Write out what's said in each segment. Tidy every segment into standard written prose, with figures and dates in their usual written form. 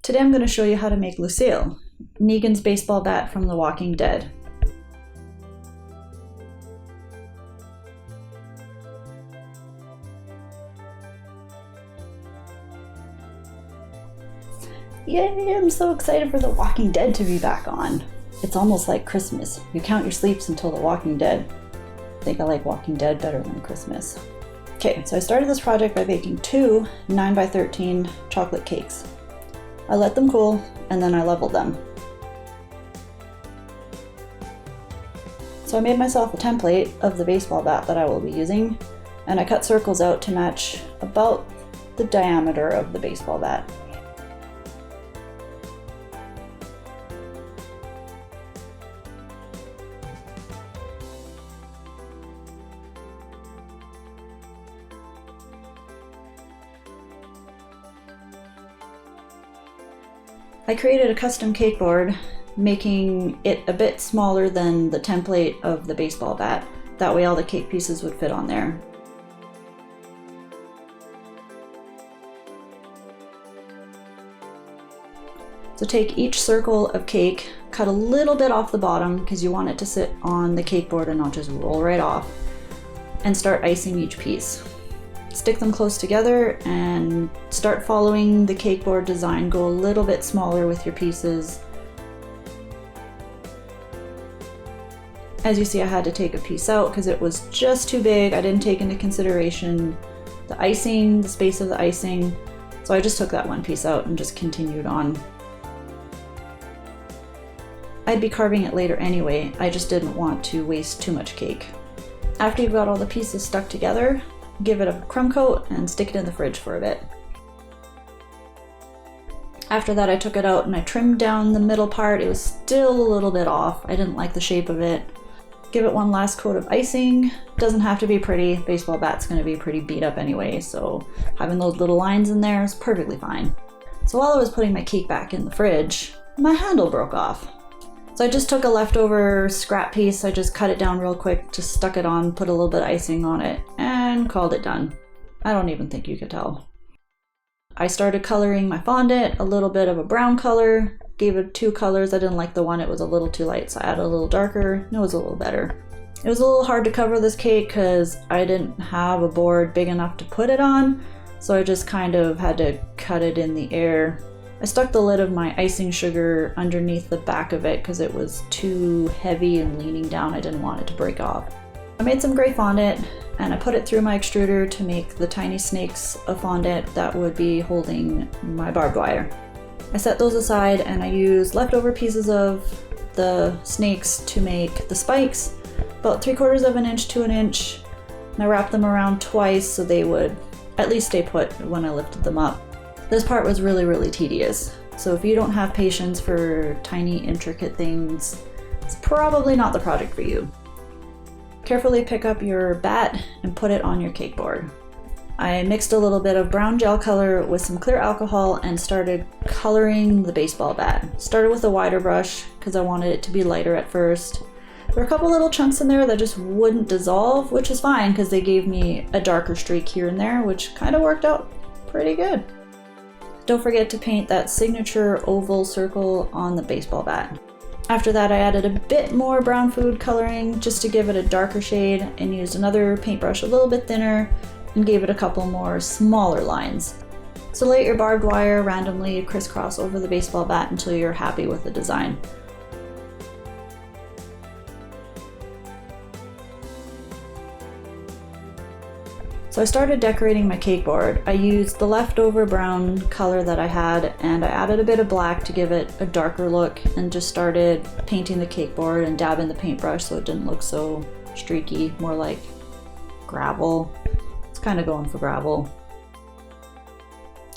Today I'm going to show you how to make Lucille, Negan's baseball bat from The Walking Dead. Yay, I'm so excited for The Walking Dead to be back on. It's almost like Christmas. You count your sleeps until The Walking Dead. I think I like Walking Dead better than Christmas. Okay, so I started this project by baking two 9x13 chocolate cakes. I let them cool and then I leveled them. So I made myself a template of the baseball bat that I will be using, and I cut circles out to match about the diameter of the baseball bat. I created a custom cake board, making it a bit smaller than the template of the baseball bat. That way all the cake pieces would fit on there. So take each circle of cake, cut a little bit off the bottom because you want it to sit on the cake board and not just roll right off, and start icing each piece. Stick them close together and start following the cake board design. Go a little bit smaller with your pieces. As you see, I had to take a piece out because it was just too big. I didn't take into consideration the icing, the space of the icing. So I just took that one piece out and just continued on. I'd be carving it later anyway. I just didn't want to waste too much cake. After you've got all the pieces stuck together, give it a crumb coat and stick it in the fridge for a bit. After that, I took it out and I trimmed down the middle part. It was still a little bit off. I didn't like the shape of it. Give it one last coat of icing. Doesn't have to be pretty. Baseball bat's gonna be pretty beat up anyway, so having those little lines in there is perfectly fine. So while I was putting my cake back in the fridge, my handle broke off. So I just took a leftover scrap piece, I just cut it down real quick, just stuck it on, put a little bit of icing on it, and called it done. I don't even think you could tell. I started coloring my fondant, a little bit of a brown color, gave it two colors. I didn't like the one, it was a little too light, so I added a little darker, and it was a little better. It was a little hard to cover this cake because I didn't have a board big enough to put it on, so I just kind of had to cut it in the air. I stuck the lid of my icing sugar underneath the back of it because it was too heavy and leaning down. I didn't want it to break off. I made some gray fondant and I put it through my extruder to make the tiny snakes of fondant that would be holding my barbed wire. I set those aside and I used leftover pieces of the snakes to make the spikes, about 3/4 of an inch to an inch. And I wrapped them around twice so they would at least stay put when I lifted them up. This part was really tedious, so if you don't have patience for tiny intricate things, it's probably not the project for you. Carefully pick up your bat and put it on your cake board. I mixed a little bit of brown gel color with some clear alcohol and started coloring the baseball bat. Started with a wider brush because I wanted it to be lighter at first. There were a couple little chunks in there that just wouldn't dissolve, which is fine because they gave me a darker streak here and there, which kind of worked out pretty good. Don't forget to paint that signature oval circle on the baseball bat. After that, I added a bit more brown food coloring just to give it a darker shade and used another paintbrush a little bit thinner and gave it a couple more smaller lines. So lay your barbed wire randomly crisscross over the baseball bat until you're happy with the design. So I started decorating my cake board. I used the leftover brown color that I had and I added a bit of black to give it a darker look and just started painting the cake board and dabbing the paintbrush so it didn't look so streaky, more like gravel. It's kind of going for gravel.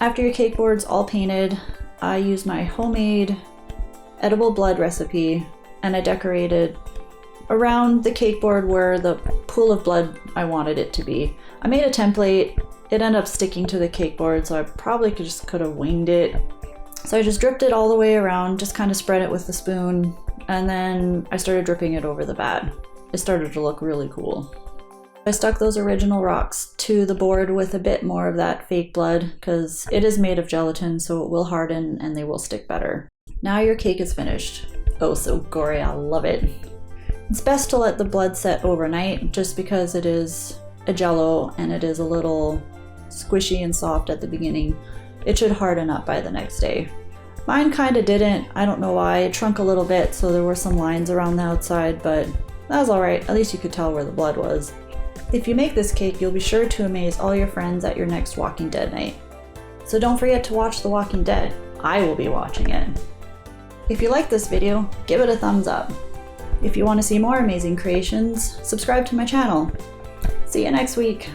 After your cake board's all painted, I used my homemade edible blood recipe and I decorated around the cake board where the pool of blood I wanted it to be. I made a template. It ended up sticking to the cake board, so I probably could have winged it. So I just dripped it all the way around, just kind of spread it with the spoon, and then I started dripping it over the bat. It started to look really cool. I stuck those original rocks to the board with a bit more of that fake blood because it is made of gelatin, so it will harden and they will stick better. Now your cake is finished. Oh, so gory, I love it. It's best to let the blood set overnight just because it is a jello and it is a little squishy and soft at the beginning. It should harden up by the next day. Mine kind of didn't. I don't know why. It shrunk a little bit, so there were some lines around the outside, but that was alright. At least you could tell where the blood was. If you make this cake, you'll be sure to amaze all your friends at your next Walking Dead night. So don't forget to watch The Walking Dead. I will be watching it. If you like this video, give it a thumbs up. If you want to see more amazing creations, subscribe to my channel. See you next week.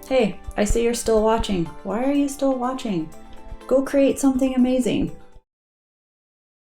Hey, I see you're still watching. Why are you still watching? Go create something amazing.